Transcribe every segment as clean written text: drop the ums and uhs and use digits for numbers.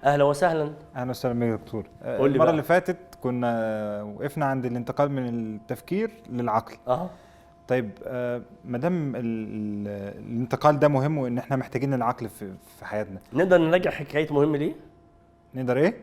اهلا وسهلا. اهلا وسهلا بك يا دكتور. قول لي المره بقى. اللي فاتت كنا وقفنا عند الانتقال من التفكير للعقل. طيب ما دام الانتقال ده مهم وان احنا محتاجين العقل في حياتنا، نقدر نراجع حكايه مهم ليه؟ نقدر ايه؟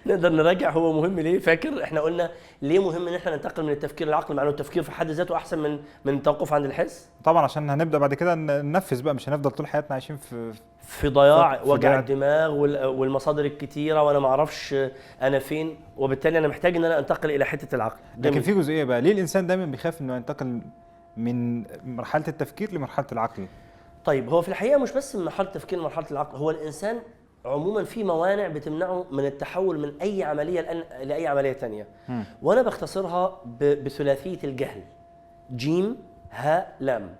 نقدر نراجع هو مهم ليه؟ فاكر احنا قلنا ليه مهم ان احنا ننتقل من التفكير للعقل، مع انه التفكير في حد ذاته احسن من التوقف عند الحس؟ طبعا عشان هنبدا بعد كده ننفذ بقى، مش هنفضل طول حياتنا عايشين في ضياع وجع الدماغ والمصادر الكتيره وانا ما اعرفش انا فين، وبالتالي انا محتاج ان انا انتقل الى حته العقل. لكن في جزئيه بقى، ليه الانسان دايما بيخاف انه ينتقل من مرحله التفكير لمرحله العقل؟ طيب هو في الحقيقه مش بس من مرحله التفكير لمرحله العقل، هو الانسان عموما في موانع بتمنعه من التحول من اي عمليه لاي عمليه ثانيه، وانا بختصرها بثلاثيه الجهل: جيم هاء لام.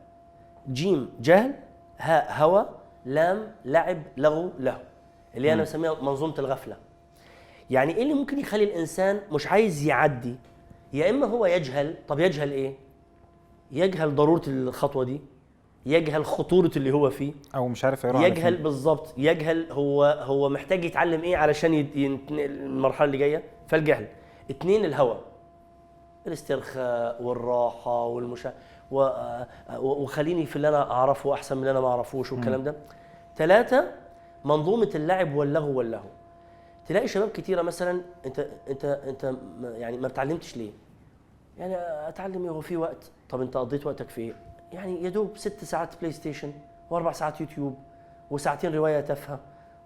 جيم جهل، هاء هوى، لام لعب لغو له، اللي انا بسميها منظومه الغفله. يعني ايه اللي ممكن يخلي الانسان مش عايز يعدي؟ يا اما هو يجهل. طب يجهل ايه؟ يجهل ضروره الخطوه دي، يجهل خطوره اللي هو فيه، او مش عارف يروح يجهل بالظبط، يجهل هو محتاج يتعلم ايه علشان ينتقل المرحله اللي جايه. فالجهل. 2 الهوى، الاسترخاء والراحه وخليني في اللي انا اعرفه احسن من اللي انا ما اعرفوش والكلام ده. 3 منظومه اللعب واللهو واللهو. تلاقي شباب كتيره مثلا انت يعني ما بتعلمتش ليه؟ يعني اتعلم هو في وقت. طب انت قضيت وقتك في ايه؟ يعني يا دوب 6 ساعات بلاي ستيشن و4 ساعات يوتيوب وساعتين روايه تافهه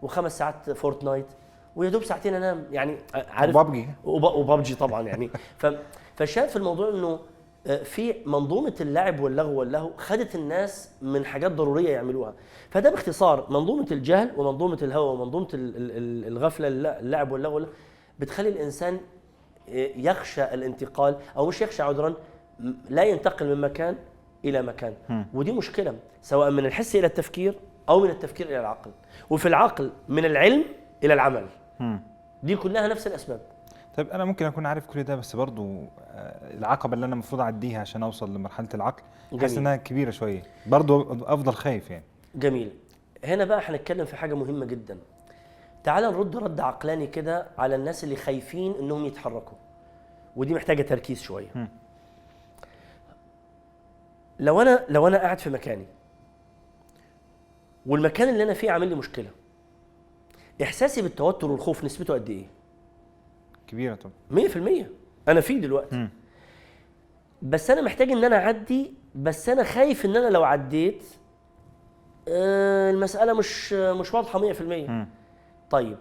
و5 ساعات فورتنايت ويا دوب ساعتين انام. يعني عارف، وبابجي طبعا يعني. فشاف في الموضوع انه في منظومه اللعب واللهو خدت الناس من حاجات ضروريه يعملوها. فده باختصار منظومه الجهل ومنظومه الهوى ومنظومه الغفله، اللعب واللهو بتخلي الانسان يخشى الانتقال، او مش يخشى عذرا، لا ينتقل من مكان الى مكان. ودي مشكله، سواء من الحس الى التفكير او من التفكير الى العقل، وفي العقل من العلم الى العمل. دي كلها نفس الاسباب. طيب انا ممكن اكون عارف كل ده، بس برضو العقبه اللي انا المفروض اعديها عشان اوصل لمرحله العقل حاسس انها كبيره شويه، برضو افضل خايف يعني. جميل. هنا بقى هنتكلم في حاجه مهمه جدا. تعال نرد رد عقلاني كده على الناس اللي خايفين انهم يتحركوا، ودي محتاجه تركيز شويه. لو انا قاعد في مكاني والمكان اللي انا فيه عامل لي مشكله، احساسي بالتوتر والخوف نسبته قد ايه؟ كبيره طبعا. 100%. انا فيه دلوقتي. بس انا محتاج ان انا اعدي، بس انا خايف ان انا لو عديت المساله مش واضحه 100%. طيب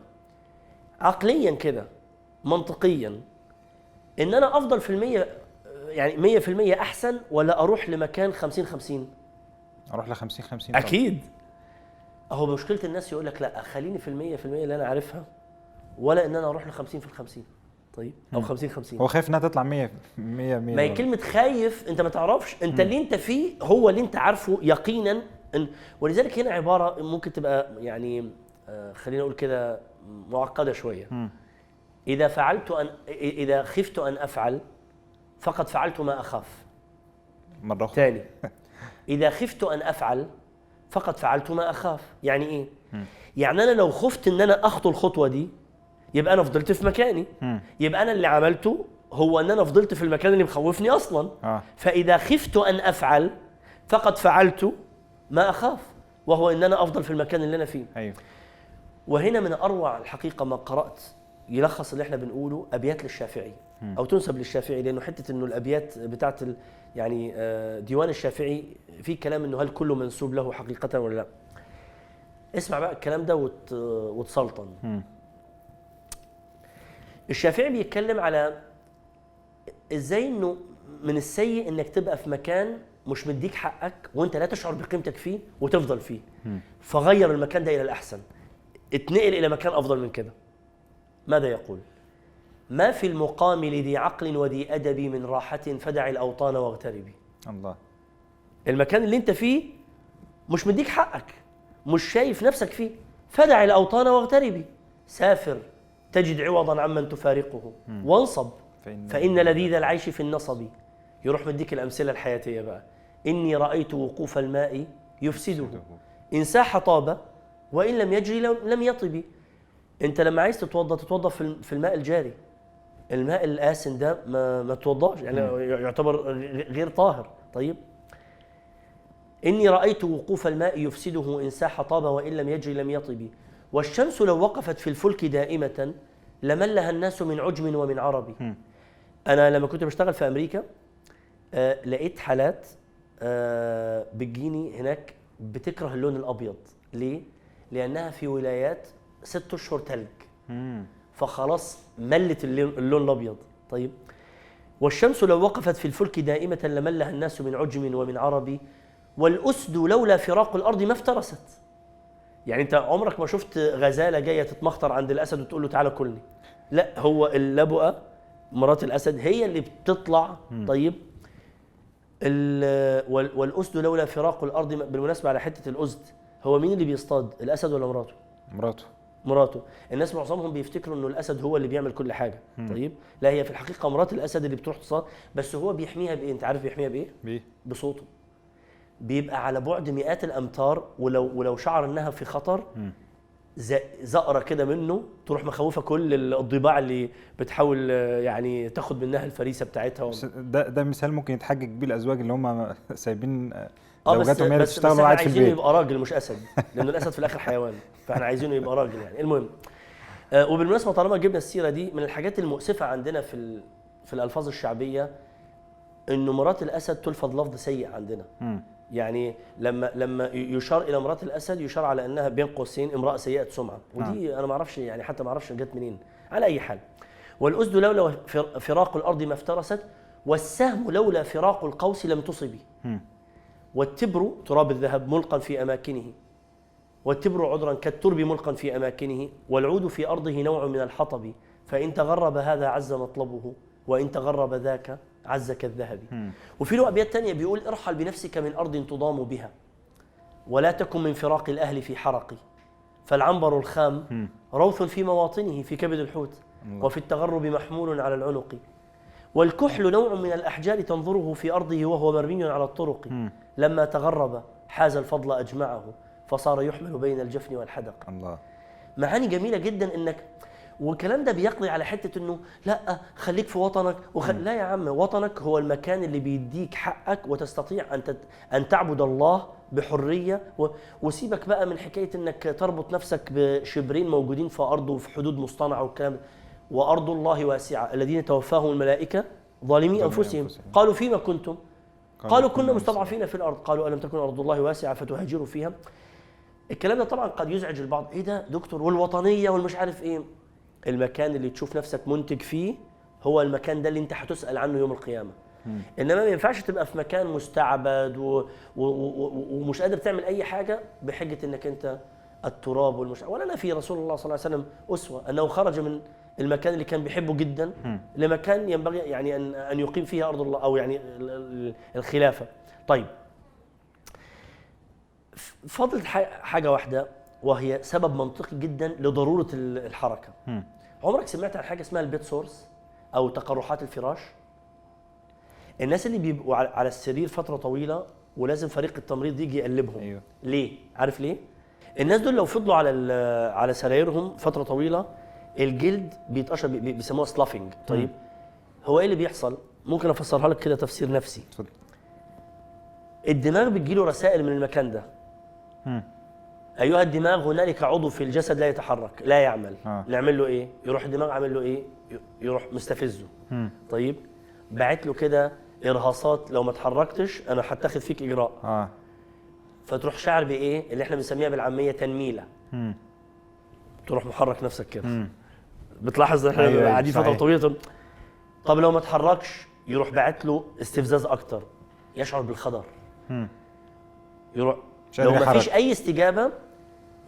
عقليا كده منطقيا، ان انا افضل في المية، يعني 100% احسن، ولا اروح لمكان 50-50؟ اروح ل 50-50 اكيد. اهو مشكله الناس يقول لك لا خليني في 100% اللي انا عارفها، ولا ان انا اروح ل 50-50. طيب او 50-50. هو خايف انها تطلع 100%. ما هي كلمه خايف، انت ما تعرفش، انت اللي انت فيه هو اللي انت عارفه يقينا. ولذلك هنا عباره ممكن تبقى يعني خلينا نقول كده معقده شويه. اذا خفت ان افعل فقد فعلت ما اخاف. مره اخرى ثاني، اذا خفت ان افعل فقد فعلت ما اخاف. يعني ايه؟ يعني انا لو خفت ان انا اخطو الخطوه دي يبقى انا فضلت في مكاني. يبقى انا اللي عملته هو ان انا فضلت في المكان اللي مخوفني اصلا. فاذا خفت ان افعل فقد فعلت ما اخاف، وهو ان انا افضل في المكان اللي انا فيه. ايوه. وهنا من اروع الحقيقه ما قرات يلخص اللي احنا بنقوله ابيات للشافعي، او تنسب للشافعي، لانه حته انه الابيات بتاعت يعني ديوان الشافعي في كلام انه هل كله منسوب له حقيقه ولا لا. اسمع بقى الكلام ده وتسلطن. الشافعي بيتكلم على ازاي انه من السيء انك تبقى في مكان مش مديك حقك وانت لا تشعر بقيمتك فيه وتفضل فيه. فغير المكان ده الى الاحسن، اتنقل الى مكان افضل من كده. ماذا يقول؟ ما في المقام لذي عقل وذي أدب من راحة فدع الأوطان واغتربي. الله. المكان اللي انت فيه مش مديك حقك، مش شايف نفسك فيه، فدع الأوطان واغتربي. سافر تجد عوضا عمن تفارقه، وانصب فإن لذيذ العيش في النصب. يروح مديك الأمثلة الحياتية بقى. إني رأيت وقوف الماء يفسده، إن ساح طاب وإن لم يجري لم يطب. أنت لما عايز تتوضأ في الماء الجاري، الماء الآسن ده ما تتوضاش، يعني يعتبر غير طاهر. طيب، إني رأيت وقوف الماء يفسده إن ساح طاب وإن لم يجري لم يطب. والشمس لو وقفت في الفلك دائمة لملها الناس من عجم ومن عرب. أنا لما كنت بشتغل في أمريكا لقيت حالات بتجيني هناك بتكره اللون الأبيض. ليه؟ لأنها في ولايات 6 أشهر تلج، فخلاص ملت اللون الأبيض. طيب، والشمس لو وقفت في الفلك دائمة لملها الناس من عجم ومن عرب. والأسد لولا فراق الأرض ما افترست. يعني أنت عمرك ما شفت غزالة جاية تتمخطر عند الأسد وتقول له تعالى كلني، لا، هو اللبؤة مرات الأسد هي اللي بتطلع. طيب، والأسد لولا فراق الأرض. بالمناسبة على حتة الأسد، هو مين اللي بيصطاد، الأسد ولا مراته؟ مراته. الناس معظمهم بيفتكروا انه الاسد هو اللي بيعمل كل حاجه. طيب، لا، هي في الحقيقه مرات الاسد اللي بتروح تصطاد، بس هو بيحميها بايه؟ انت عارف بيحميها بايه؟ بصوته. بيبقى على بعد مئات الامتار، ولو شعر انها في خطر زقره كده منه تروح مخوفه كل الضباع اللي بتحاول يعني تاخد منها الفريسه بتاعتها. ده مثال ممكن يتحجج بيه الازواج اللي هم سايبين زوجاتهم هي تشتغل وقاعد في البيت. عايزينه يبقى راجل مش اسد، لان الاسد في الاخر حيوان، فاحنا عايزينه يبقى راجل يعني. المهم، وبالمناسبه طالما جبنا السيره دي، من الحاجات المؤسفه عندنا في الالفاظ الشعبيه انه مرات الاسد تلفظ لفظ سيء عندنا. يعني لما يشار الى مرات الاسد يشار على انها بين قوسين امراه سيئه سمعه، ودي انا ما اعرفش يعني، حتى ما اعرفش جت منين. على اي حال، والاسد لولا فراق الارض ما افترست، والسهم لولا فراق القوس لم تصبي. والتبر تراب الذهب ملقا في اماكنه، والتبر عذرا كالترب ملقا في اماكنه، والعود في ارضه نوع من الحطب، فان تغرب هذا عز مطلبه، وان تغرب ذاك عز كالذهب. وفي له ابيات ثانيه بيقول: ارحل بنفسك من ارض تضام بها، ولا تكن من فراق الاهل في حرق، فالعنبر الخام روث في مواطنه في كبد الحوت، وفي التغرب محمول على العنق. والكحل نوع من الاحجار تنظره في ارضه وهو مرمي على الطرق، لما تغرب حاز الفضل اجمعه، فصار يحمل بين الجفن والحدق. الله، معاني جميله جدا. انك والكلام ده بيقضي على حته انه لا، خليك في وطنك لا يا عم، وطنك هو المكان اللي بيديك حقك وتستطيع ان تعبد الله بحريه، وسيبك بقى من حكايه انك تربط نفسك بشبرين موجودين في ارضه وفي حدود مصطنعه والكلام ده. وارض الله واسعه، الذين توفاهم الملائكه ظالمي انفسهم، قالوا فيما كنتم؟ قالوا كنا مستضعفين في الارض، قالوا الم تكن ارض الله واسعه فتهاجروا فيها. الكلام ده طبعا قد يزعج البعض، ايه ده دكتور والوطنيه والمش عارف ايه. المكان اللي تشوف نفسك منتج فيه هو المكان ده اللي انت هتسأل عنه يوم القيامة. انما ما ينفعش تبقى في مكان مستعبد ومش قادر تعمل اي حاجة بحجة انك انت التراب والمش. ولا في رسول الله صلى الله عليه وسلم أسوة، انه خرج من المكان اللي كان بيحبه جدا لمكان ينبغي يعني ان يقيم فيه ارض الله، او يعني الخلافة. طيب، فضلت حاجة واحدة وهي سبب منطقي جدا لضرورة الحركة. عمرك سمعت عن حاجة اسمها البيت سورس أو تقرحات الفراش؟ الناس اللي بيبقوا على السرير فترة طويلة ولازم فريق التمريض يجي يقلبهم. أيوه. ليه؟ عارف ليه؟ الناس دول لو فضلوا على سرايرهم فترة طويلة الجلد بيتقشر، بيسموها سلافينج. طيب، هو ايه اللي بيحصل؟ ممكن افسرها لك كده تفسير نفسي. الدماغ بتجيله رسائل من المكان ده. أيها الدماغ هنالك عضو في الجسد لا يتحرك لا يعمل. نعمل له إيه؟ يروح الدماغ عامل له إيه؟ يروح مستفزه. طيب، بعت له كده إرهاصات، لو ما اتحركتش أنا هتاخد فيك إجراء. فتروح شاعر بإيه؟ اللي إحنا بنسميها بالعامية تنميلة. تروح محرك نفسك كده. بتلاحظ إن إحنا قاعدين فترة طويلة. طب لو ما اتحركش يروح بعت له استفزاز أكتر، يشعر بالخطر. يروح لو ما فيش أي استجابة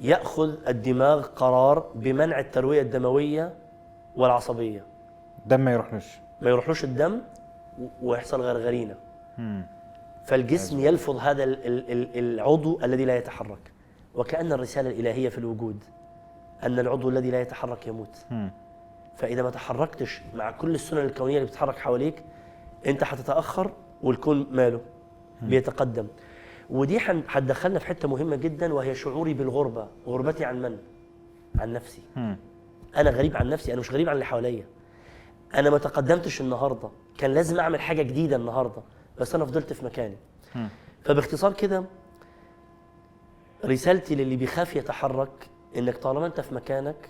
يأخذ الدماغ قرار بمنع التروية الدموية والعصبية. الدم ما يروحلوش الدم ويحصل غرغرينة. فالجسم يلفظ هذا العضو الذي لا يتحرك، وكأن الرسالة الإلهية في الوجود أن العضو الذي لا يتحرك يموت. فإذا ما تحركتش مع كل السنن الكونية اللي بتتحرك حواليك أنت هتتأخر والكون ماله بيتقدم. ودي هتدخلنا في حته مهمه جدا، وهي شعوري بالغربه. غربتي عن من؟ عن نفسي. انا غريب عن نفسي، انا مش غريب عن اللي حواليا. انا ما تقدمتش النهارده، كان لازم اعمل حاجه جديده النهارده، بس انا فضلت في مكاني. فباختصار كده رسالتي للي بيخاف يتحرك انك طالما انت في مكانك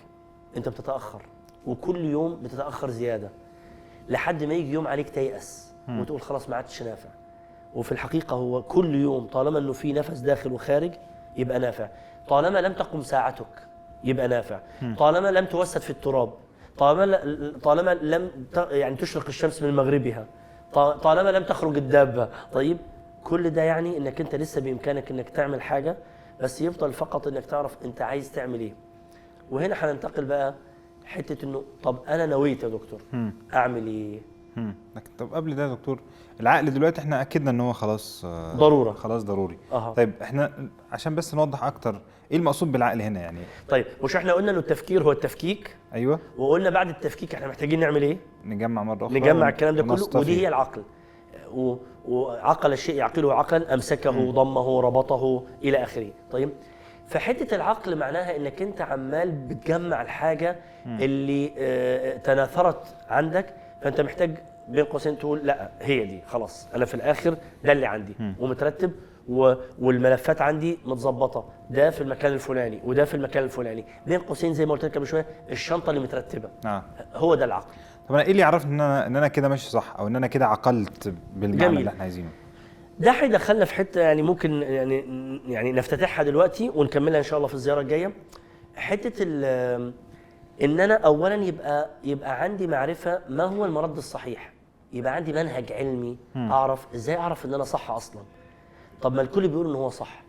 انت بتتاخر، وكل يوم بتتاخر زياده لحد ما يجي يوم عليك تيأس وتقول خلاص ما عادش نافع. وفي الحقيقه هو كل يوم طالما انه في نفس داخل وخارج يبقى نافع، طالما لم تقم ساعتك يبقى نافع، طالما لم توسد في التراب، طالما لم يعني تشرق الشمس من مغربها، طالما لم تخرج الدابه. طيب كل ده يعني انك انت لسه بامكانك انك تعمل حاجه، بس يفضل فقط انك تعرف انت عايز تعمل ايه. وهنا هننتقل بقى حته انه طب انا نويت يا دكتور اعمل ايه؟ طب قبل ده يا دكتور، العقل دلوقتي احنا اكدنا ان هو خلاص ضروره، خلاص ضروري. طيب احنا عشان بس نوضح اكتر ايه المقصود بالعقل هنا يعني. طيب مش احنا قلنا انه التفكير هو التفكيك؟ ايوه. وقلنا بعد التفكيك احنا محتاجين نعمل ايه؟ نجمع مره اخرى، نجمع الكلام ده كله، ودي هي العقل. وعقل الشيء يعقله عقلا، امسكه ضمه ربطه الى اخره. طيب فحته العقل معناها انك انت عمال بتجمع الحاجه اللي تناثرت عندك، فانت محتاج بين قوسين تقول لا هي دي خلاص، انا في الاخر ده اللي عندي ومترتب، والملفات عندي متظبطه، ده في المكان الفلاني وده في المكان الفلاني، بين قوسين زي ما قلت لك قبل شويه الشنطه اللي مترتبه. هو ده العقل. طب انا ايه اللي يعرفني ان انا كده ماشي صح، او ان انا كده عقلت بالمعنى اللي احنا عايزينه؟ ده هيدخلنا في حته يعني ممكن يعني نفتتحها دلوقتي ونكملها ان شاء الله في الزياره الجايه. حته ان انا اولا يبقى عندي معرفه ما هو المرد الصحيح، يبقى عندي منهج علمي اعرف ازاي اعرف ان انا صح اصلا. طب ما الكل بيقول ان هو صح،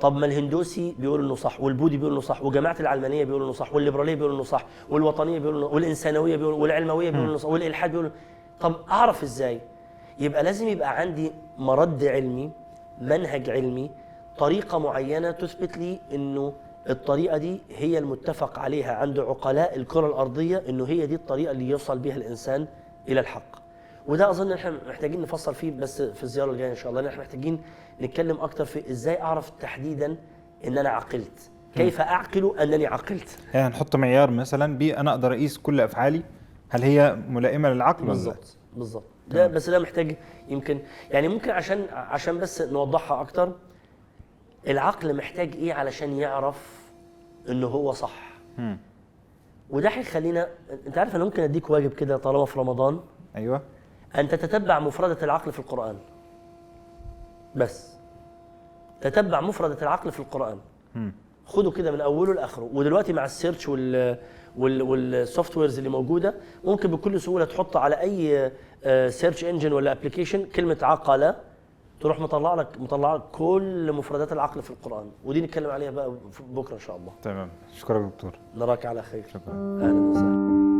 طب ما الهندوسي بيقول انه صح، والبودي بيقول انه صح، وجماعه العلمانيه بيقولوا انه صح، والليبراليه بيقولوا انه صح، والوطنيه بيقولوا انه، والانسانويه بيقولوا، والعلمويه بيقولوا انه صح، والالحاد بيقولوا. طب اعرف ازاي؟ يبقى لازم يبقى عندي مرد علمي، منهج علمي، طريقه معينه تثبت لي انه الطريقه دي هي المتفق عليها عند عقلاء الكره الارضيه، انه هي دي الطريقه اللي يوصل بها الانسان الى الحق. وده اظن احنا محتاجين نفصل فيه بس في الزياره الجايه ان شاء الله، احنا محتاجين نتكلم اكتر في ازاي اعرف تحديدا ان انا عقلت، كيف اعقل انني عقلت. يعني نحط معيار مثلا بيه انا اقدر اقيس كل افعالي هل هي ملائمه للعقل ولا لا؟ بالظبط. ده بس ده محتاج يمكن يعني ممكن عشان بس نوضحها اكتر. العقل محتاج ايه علشان يعرف انه هو صح؟ وده هيخلينا، انت عارف انا ممكن اديك واجب كده طالما في رمضان. ايوه. أن تتتبع مفردة العقل في القرآن. بس تتبع مفردة العقل في القرآن. خده كده من أوله لآخره. ودلوقتي مع السيرش والسوفت ويرز اللي موجودة ممكن بكل سهولة تحط على أي سيرش انجن ولا ابلكيشن كلمة عقل، تروح مطلع لك كل مفردات العقل في القرآن، ودي نتكلم عليها بقى بكرة إن شاء الله. تمام. شكرا دكتور. نراك على خير. شكرا. أهلا وسهلا.